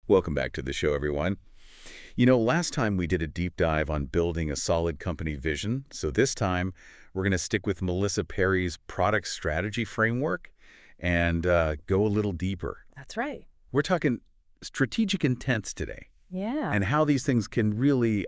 Welcome back to the show, everyone. You know, last time we did a deep dive on building a solid company vision, so this time we're going to stick with Melissa Perri's product strategy framework and go a little deeper. That's right. We're talking strategic intents today Yeah. and how these things can really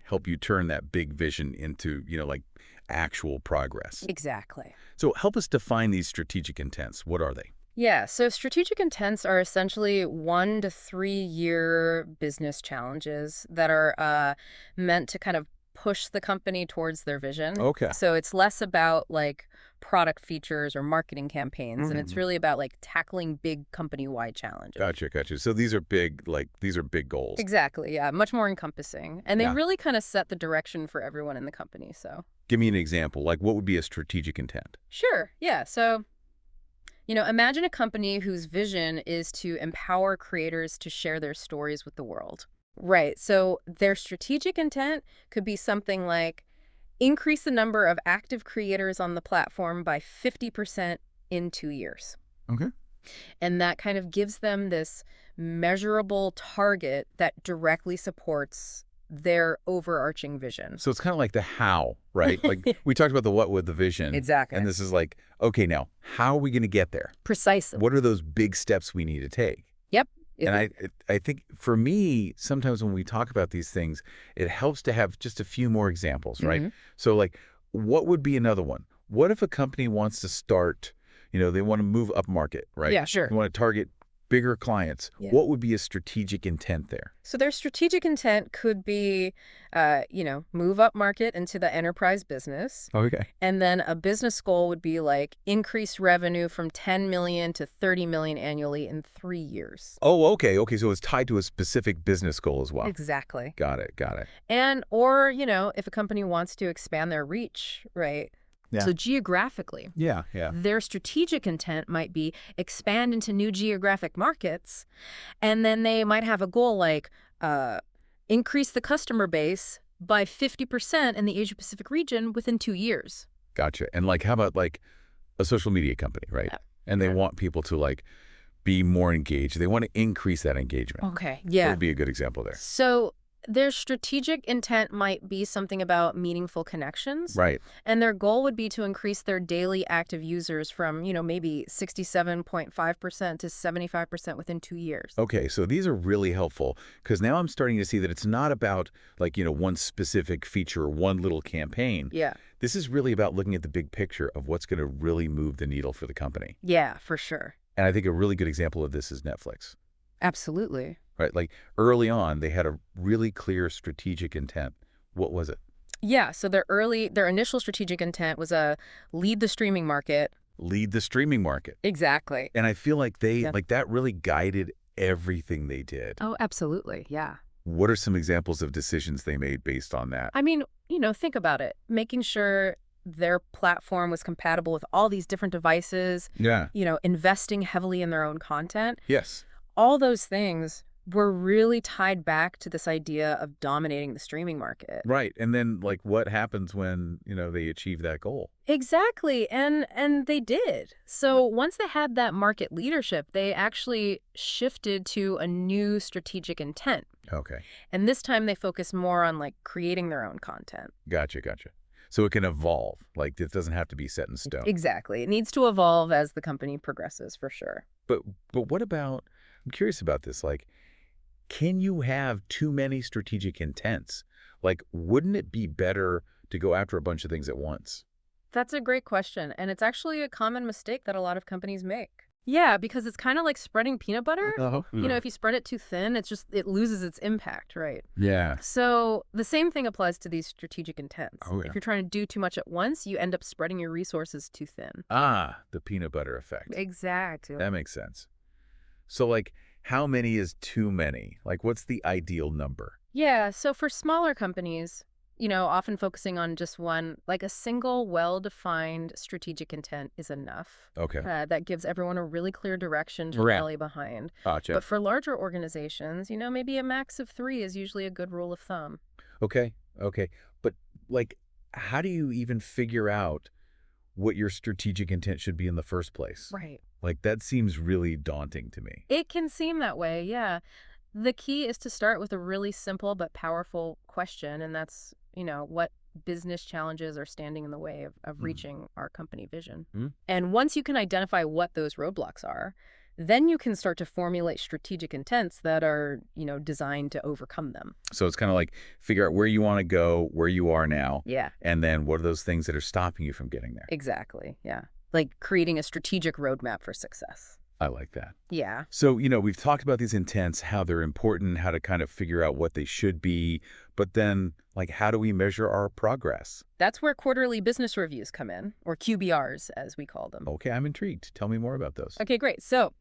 help you turn that big vision into, like actual progress. Exactly. So help us define these strategic intents. What are they? Yeah, so strategic intents are essentially 1 to 3 year business challenges that are meant to kind of push the company towards their vision. Okay. So it's less about like product features or marketing campaigns, and it's really about like tackling big company-wide challenges. Gotcha. So these are big, these are big goals. Exactly, yeah, much more encompassing. And they Yeah. really kind of set the direction for everyone in the company, so. Give me an example. Like, what would be a strategic intent? Sure, yeah, so imagine a company whose vision is to empower creators to share their stories with the world. Right. So their strategic intent could be something like increase the number of active creators on the platform by 50% in 2 years. Okay. And that kind of gives them this measurable target that directly supports their overarching vision. So it's kind of like the how, right? Like we talked about the what with the vision. Exactly. And this is like, okay, now, how are we going to get there? Precisely. What are those big steps we need to take? Yep. And I think for me, sometimes when we talk about these things, it helps to have just a few more examples, right? So like, what would be another one? What if a company wants to start, they want to move up market, right? Yeah, sure. They want to target bigger clients. Yeah. What would be a strategic intent there? So their strategic intent could be, move up market into the enterprise business. Okay. And then a business goal would be like increase revenue from 10 million to 30 million annually in 3 years. Oh, okay. So it's tied to a specific business goal as well. Exactly. Got it. And, or, if a company wants to expand their reach, right? Yeah. So geographically, Yeah. their strategic intent might be expand into new geographic markets. And then they might have a goal like increase the customer base by 50% in the Asia-Pacific region within 2 years. Gotcha. And like, how about like a social media company, right? Yeah. And they want people to like be more engaged. They want to increase that engagement. Okay, What yeah. would be a good example there? So their strategic intent might be something about meaningful connections. Right. And their goal would be to increase their daily active users from, maybe 67.5% to 75% within 2 years. Okay. So these are really helpful because now I'm starting to see that it's not about like, one specific feature or one little campaign. Yeah. This is really about looking at the big picture of what's going to really move the needle for the company. Yeah, for sure. And I think a really good example of this is Netflix. Absolutely. Right? Like early on, they had a really clear strategic intent. What was it? Yeah, so their initial strategic intent was lead the streaming market. Lead the streaming market. Exactly. And I feel like that really guided everything they did. Oh, absolutely. Yeah. What are some examples of decisions they made based on that? I mean, think about it. Making sure their platform was compatible with all these different devices. Yeah. Investing heavily in their own content. Yes. All those things were really tied back to this idea of dominating the streaming market. Right. And then like what happens when, they achieve that goal? Exactly. And they did. So once they had that market leadership, they actually shifted to a new strategic intent. Okay. And this time they focused more on like creating their own content. Gotcha. So it can evolve. Like it doesn't have to be set in stone. Exactly. It needs to evolve as the company progresses, for sure. But what about, I'm curious about this, like, can you have too many strategic intents? Like, wouldn't it be better to go after a bunch of things at once? That's a great question. And it's actually a common mistake that a lot of companies make. Yeah, because it's kind of like spreading peanut butter. Oh. If you spread it too thin, it loses its impact, right? Yeah. So the same thing applies to these strategic intents. Oh, yeah. If you're trying to do too much at once, you end up spreading your resources too thin. Ah, the peanut butter effect. Exactly. That makes sense. So, like, how many is too many? Like, what's the ideal number? Yeah, so for smaller companies, often focusing on just one, like a single well-defined strategic intent is enough. Okay. That gives everyone a really clear direction to Right. rally behind. Gotcha. But for larger organizations, maybe a max of 3 is usually a good rule of thumb. Okay. But, like, how do you even figure out what your strategic intent should be in the first place. Right. Like, that seems really daunting to me. It can seem that way, yeah. The key is to start with a really simple but powerful question, and that's, what business challenges are standing in the way of Mm. reaching our company vision. Mm. And once you can identify what those roadblocks are, then you can start to formulate strategic intents that are, designed to overcome them. So it's kind of like figure out where you want to go, where you are now, Yeah, and then what are those things that are stopping you from getting there. exactly. Yeah. Like creating a strategic roadmap for success. I like that. Yeah. So, we've talked about these intents, how they're important, how to kind of figure out what they should be, but then, like, how do we measure our progress? That's where quarterly business reviews come in, or QBRs, as we call them. Okay, I'm intrigued. Tell me more about those. Okay, great. So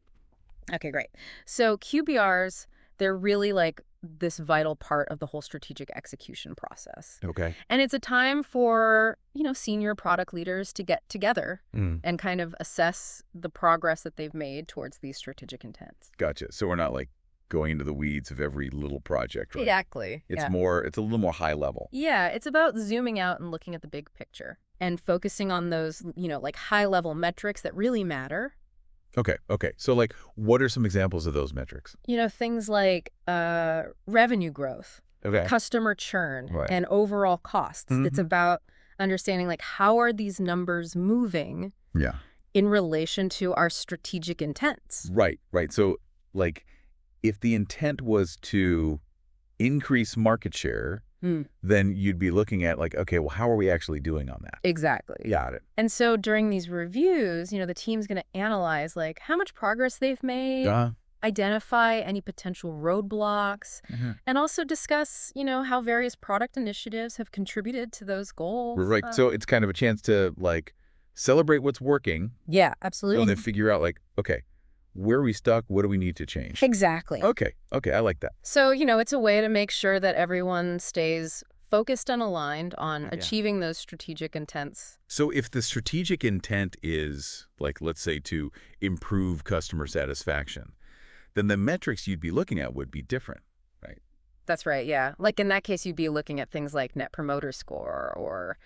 QBRs, they're really like this vital part of the whole strategic execution process. Okay. And it's a time for, senior product leaders to get together Mm. and kind of assess the progress that they've made towards these strategic intents. Gotcha. So we're not like going into the weeds of every little project, right? Exactly. It's Yeah. it's a little more high level. Yeah, it's about zooming out and looking at the big picture and focusing on those, like high level metrics that really matter. Okay. So, like, what are some examples of those metrics? Things like revenue growth, Okay. customer churn, Right. and overall costs. It's Mhm. about understanding, like, how are these numbers moving Yeah. in relation to our strategic intents? Right. So, like, if the intent was to increase market share, Hmm. then you'd be looking at, like, okay, well, how are we actually doing on that? Exactly. Got it. And so during these reviews, the team's going to analyze, like, how much progress they've made, identify any potential roadblocks, Mhm. and also discuss, how various product initiatives have contributed to those goals. Right. So it's kind of a chance to, like, celebrate what's working Yeah, and absolutely. then figure out, like, okay, where are we stuck? What do we need to change? Exactly. Okay. I like that. So, it's a way to make sure that everyone stays focused and aligned on Yeah. achieving those strategic intents. So if the strategic intent is, like, let's say, to improve customer satisfaction, then the metrics you'd be looking at would be different, right? That's right, yeah. Like in that case, you'd be looking at things like Net Promoter Score or,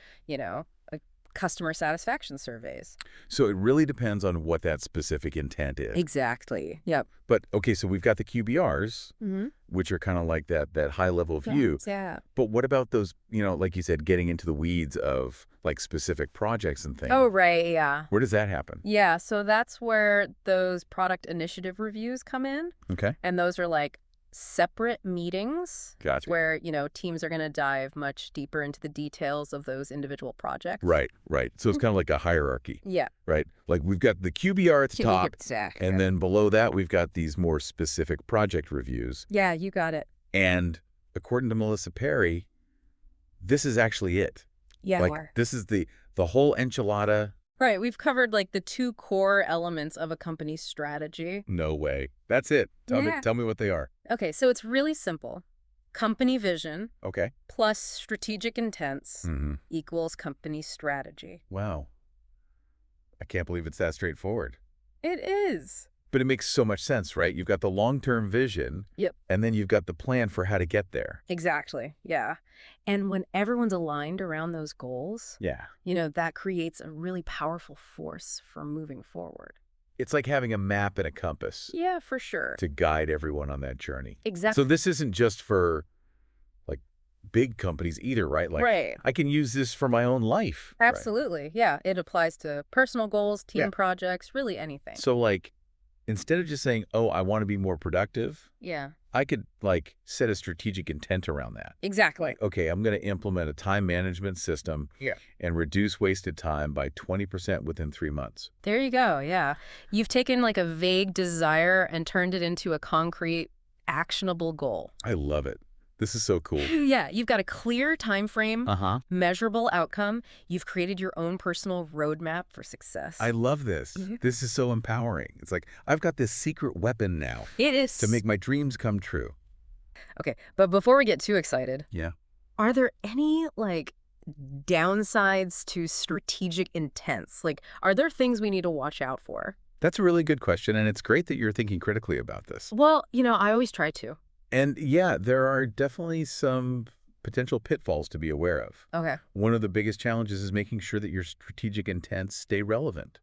customer satisfaction surveys. So it really depends on what that specific intent is. Exactly. Yep. But, okay, so we've got the QBRs, Mm-hmm. which are kind of like that high-level view. Yeah. But what about those, like you said, getting into the weeds of, like, specific projects and things? Oh, right, yeah. Where does that happen? Yeah, so that's where those product initiative reviews come in. Okay. And those are like separate meetings Gotcha. where, teams are going to dive much deeper into the details of those individual projects. Right. So it's kind of like a hierarchy, Yeah. right? Like, we've got the QBR at the top, Exactly. and then below that, we've got these more specific project reviews. Yeah, you got it. And according to Melissa Perri, this is actually it. Yeah. Like, this is the whole enchilada. Right. We've covered like the two core elements of a company's strategy. No way. That's it. Yeah. Tell me what they are. Okay, so it's really simple. Company vision Okay. plus strategic intents Mm-hmm. equals company strategy. Wow. I can't believe it's that straightforward. It is. But it makes so much sense, right? You've got the long-term vision. Yep. And then you've got the plan for how to get there. Exactly. Yeah. And when everyone's aligned around those goals, Yeah. that creates a really powerful force for moving forward. It's like having a map and a compass Yeah, for sure. to guide everyone on that journey. Exactly. So this isn't just for, like, big companies either, right? Like, right. I can use this for my own life. right? Absolutely. Yeah. It applies to personal goals, team Yeah. projects, really anything. So, like, instead of just saying, oh, I want to be more productive, Yeah. I could, like, set a strategic intent around that. Exactly. Like, okay, I'm going to implement a time management system and reduce wasted time by 20% within 3 months. There you go. Yeah. You've taken like a vague desire and turned it into a concrete, actionable goal. I love it. This is so cool. Yeah. You've got a clear time frame, Uh-huh. measurable outcome. You've created your own personal roadmap for success. I love this. Mhm. This is so empowering. It's like, I've got this secret weapon now It is. to make my dreams come true. Okay. But before we get too excited, Yeah. are there any like downsides to strategic intents? Like, are there things we need to watch out for? That's a really good question, and it's great that you're thinking critically about this. Well, I always try to. And yeah, there are definitely some potential pitfalls to be aware of. Okay. One of the biggest challenges is making sure that your strategic intents stay relevant,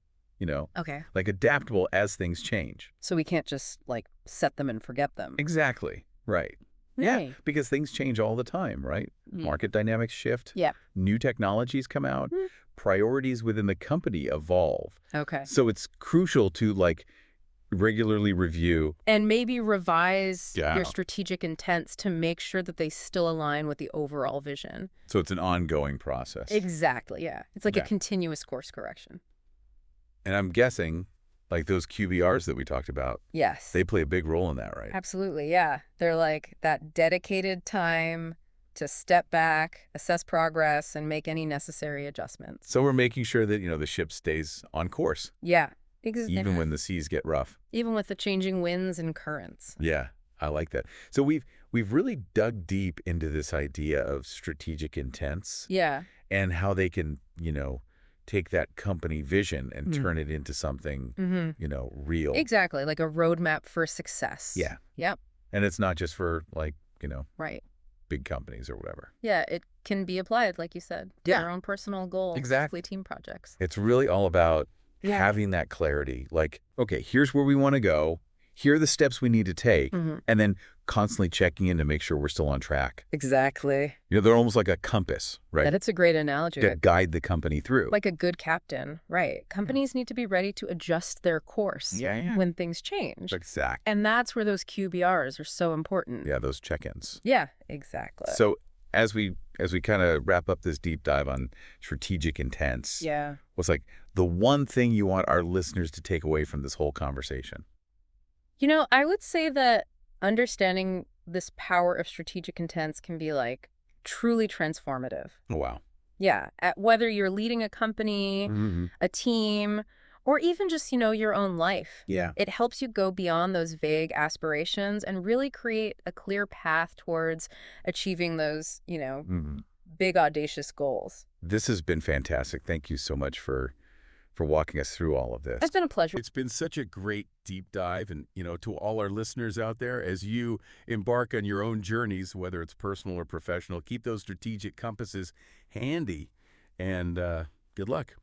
Okay. like adaptable as things change. So we can't just, like, set them and forget them. Exactly. Right. Yeah, Hey. because things change all the time, right? Mm. Market dynamics shift. Yeah. New technologies come out. Mm. Priorities within the company evolve. Okay. So it's crucial to, like, regularly review. And maybe revise Yeah. your strategic intents to make sure that they still align with the overall vision. So it's an ongoing process. Exactly, yeah. It's like a Yeah. continuous course correction. And I'm guessing, like those QBRs that we talked about, Yes. they play a big role in that, right? Absolutely, yeah. They're like that dedicated time to step back, assess progress, and make any necessary adjustments. So we're making sure that, the ship stays on course, Yeah. even when the seas get rough. Even with the changing winds and currents. Yeah, I like that. So we've really dug deep into this idea of strategic intents Yeah. and how they can, take that company vision and Mm. turn it into something, Mm-hmm. real. Exactly, like a roadmap for success. Yeah. Yep. And it's not just for, like, Right. big companies or whatever. Yeah, it can be applied, like you said, to Yeah. our own personal goals, Exactly. particularly team projects. It's really all about Yeah. having that clarity. Like, okay, here's where we want to go. Here are the steps we need to take. Mm-hmm. And then constantly checking in to make sure we're still on track. Exactly. They're almost like a compass, right? That's a great analogy. To guide the company through. Like a good captain, right? Companies need to be ready to adjust their course Yeah. when things change. Exactly. And that's where those QBRs are so important. Yeah, those check-ins. Yeah, exactly. So as we kind of wrap up this deep dive on strategic intents, Yeah. what's like the one thing you want our listeners to take away from this whole conversation? I would say that understanding this power of strategic intents can be like truly transformative. Oh, wow. Yeah, whether you're leading a company, Mm-hmm. a team, or even just, your own life. Yeah. It helps you go beyond those vague aspirations and really create a clear path towards achieving those, Mm-hmm. big audacious goals. This has been fantastic. Thank you so much for walking us through all of this. It's been a pleasure. It's been such a great deep dive. And, to all our listeners out there, as you embark on your own journeys, whether it's personal or professional, keep those strategic compasses handy and good luck.